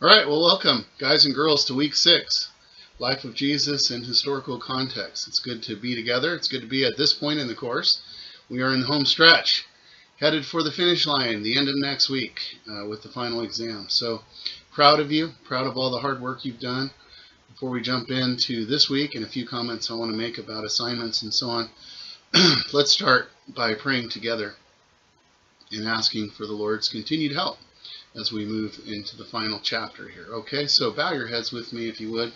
All right, well, welcome, guys and girls, to week 6, Life of Jesus in Historical Context. It's good to be together. It's good to be at this point in the course. We are in the home stretch, headed for the finish line, the end of next week with the final exam. So proud of you, proud of all the hard work you've done. Before we jump into this week and a few comments I want to make about assignments and so on, let's start by praying together and asking for the Lord's continued help as we move into the final chapter here. Okay, so bow your heads with me if you would.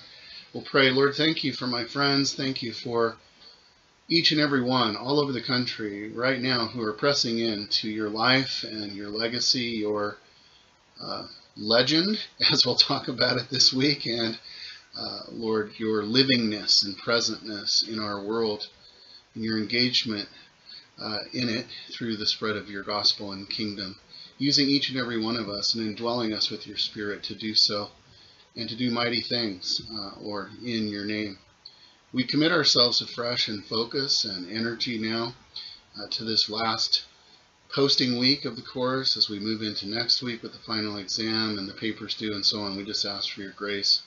We'll pray. Lord, thank you for my friends. Thank you for each and every one all over the country right now who are pressing into your life and your legacy, your legend, as we'll talk about it this week, and Lord, your livingness and presentness in our world, and your engagement in it through the spread of your gospel and kingdom, using each and every one of us and indwelling us with your Spirit to do so and to do mighty things, Lord, in your name. We commit ourselves afresh in focus and energy now to this last posting week of the course as we move into next week with the final exam and the papers due and so on. We just ask for your grace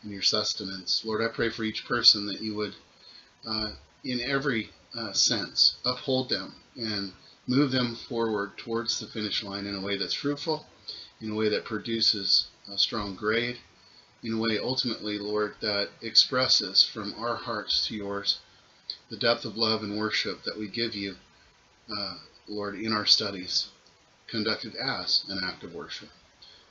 and your sustenance. Lord, I pray for each person that you would, in every sense, uphold them and move them forward towards the finish line in a way that's fruitful, in a way that produces a strong grade, in a way ultimately, Lord, that expresses from our hearts to yours the depth of love and worship that we give you, Lord, in our studies, conducted as an act of worship.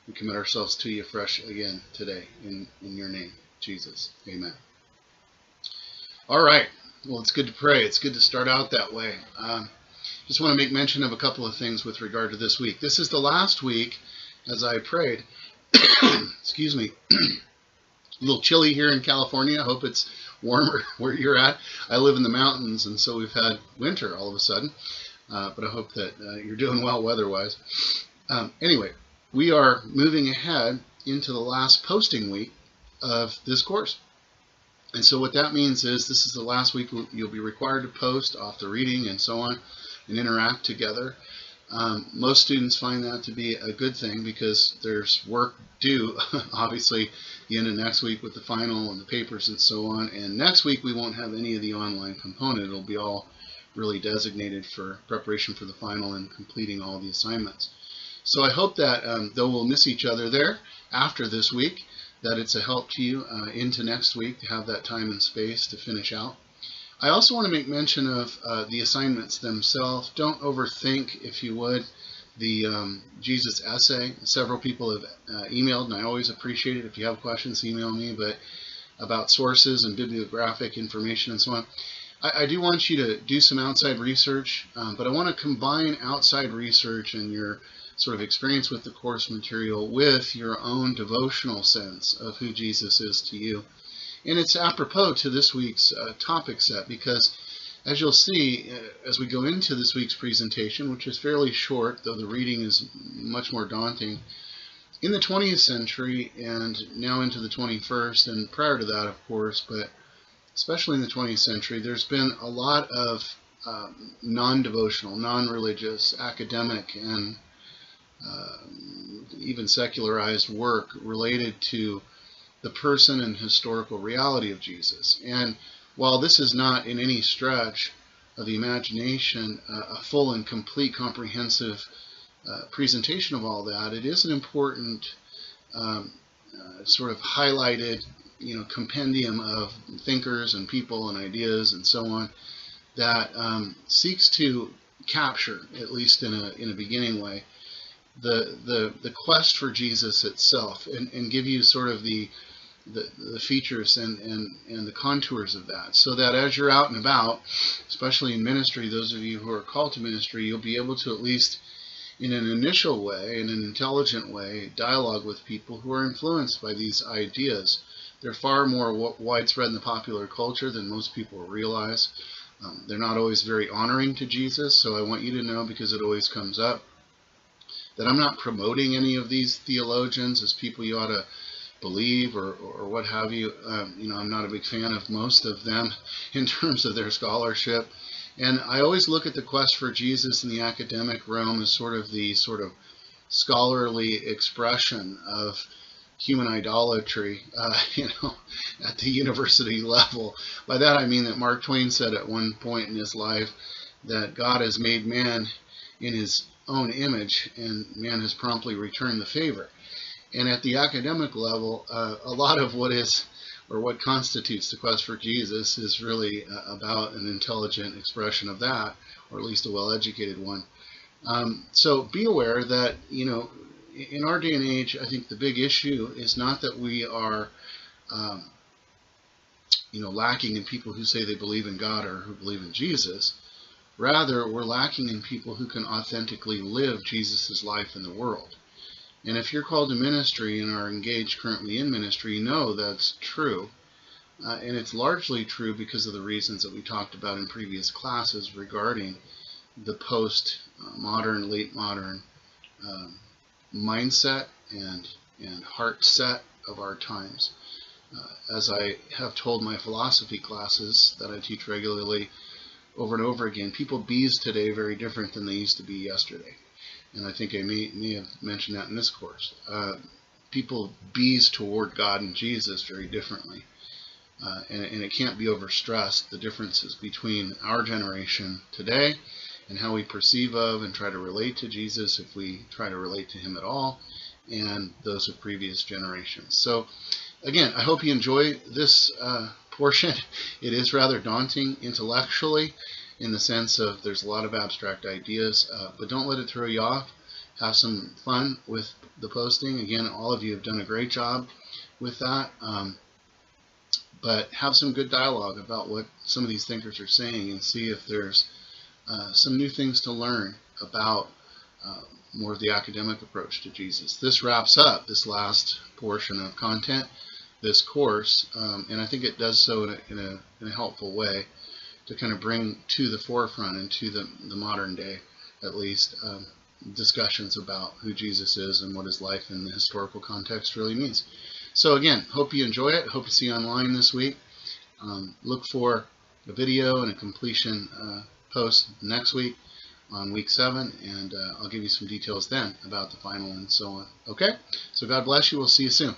We commit ourselves to you fresh again today in your name, Jesus. Amen. All right. Well, it's good to pray. It's good to start out that way. Just want to make mention of a couple of things with regard to this week. This is the last week, as I prayed. Excuse me. A little chilly here in California. I hope it's warmer where you're at. I live in the mountains, and so we've had winter all of a sudden. But I hope that you're doing well weather-wise. Anyway, we are moving ahead into the last posting week of this course. And so what that means is this is the last week you'll be required to post off the reading and so on and interact together. Most students find that to be a good thing because there's work due, obviously, the end of next week with the final and the papers and so on. And next week we won't have any of the online component. It'll be all really designated for preparation for the final and completing all the assignments. So I hope that though we'll miss each other there after this week, that it's a help to you into next week to have that time and space to finish out. I also want to make mention of the assignments themselves. Don't overthink, if you would, the Jesus essay. Several people have emailed, and I always appreciate it. If you have questions, email me, but about sources and bibliographic information and so on. I do want you to do some outside research, but I want to combine outside research and your sort of experience with the course material with your own devotional sense of who Jesus is to you. And it's apropos to this week's topic set because, as you'll see, as we go into this week's presentation, which is fairly short, though the reading is much more daunting, in the 20th century and now into the 21st, and prior to that, of course, but especially in the 20th century, there's been a lot of non-devotional, non-religious, academic, and even secularized work related to the person and historical reality of Jesus. And while this is not in any stretch of the imagination a full and complete comprehensive presentation of all that, it is an important sort of highlighted compendium of thinkers and people and ideas and so on that seeks to capture, at least in a beginning way, the quest for Jesus itself and give you sort of the features and the contours of that, so that as you're out and about, especially in ministry, those of you who are called to ministry, you'll be able to, at least in an initial way, in an intelligent way, dialogue with people who are influenced by these ideas. They're far more widespread in the popular culture than most people realize. They're not always very honoring to Jesus, so I want you to know, because it always comes up, that I'm not promoting any of these theologians as people you ought to believe or what have you. I'm not a big fan of most of them in terms of their scholarship. And I always look at the quest for Jesus in the academic realm as sort of the scholarly expression of human idolatry, at the university level. By that I mean that Mark Twain said at one point in his life that God has made man in his own image, and man has promptly returned the favor. And at the academic level, a lot of what constitutes the quest for Jesus is really about an intelligent expression of that, or at least a well-educated one. So be aware that, in our day and age, I think the big issue is not that we are, lacking in people who say they believe in God or who believe in Jesus. Rather, we're lacking in people who can authentically live Jesus' life in the world. And if you're called to ministry and are engaged currently in ministry, you know that's true. And it's largely true because of the reasons that we talked about in previous classes regarding the post-modern, late modern mindset and heart set of our times. As I have told my philosophy classes that I teach regularly over and over again, people bees today are very different than they used to be yesterday. And I think I may have mentioned that in this course. People bees toward God and Jesus very differently. And it can't be overstressed, the differences between our generation today and how we perceive of and try to relate to Jesus, if we try to relate to him at all, and those of previous generations. So again, I hope you enjoy this portion. It is rather daunting intellectually, in the sense of there's a lot of abstract ideas, but don't let it throw you off. Have some fun with the posting. Again, all of you have done a great job with that, but have some good dialogue about what some of these thinkers are saying, and see if there's some new things to learn about more of the academic approach to Jesus. This wraps up this last portion of content, this course, and I think it does so in a helpful way, to kind of bring to the forefront and to the modern day, at least, discussions about who Jesus is and what his life in the historical context really means. So again, hope you enjoy it. Hope to see you online this week. Look for a video and a completion post next week on week 7, and I'll give you some details then about the final and so on. Okay? So God bless you. We'll see you soon.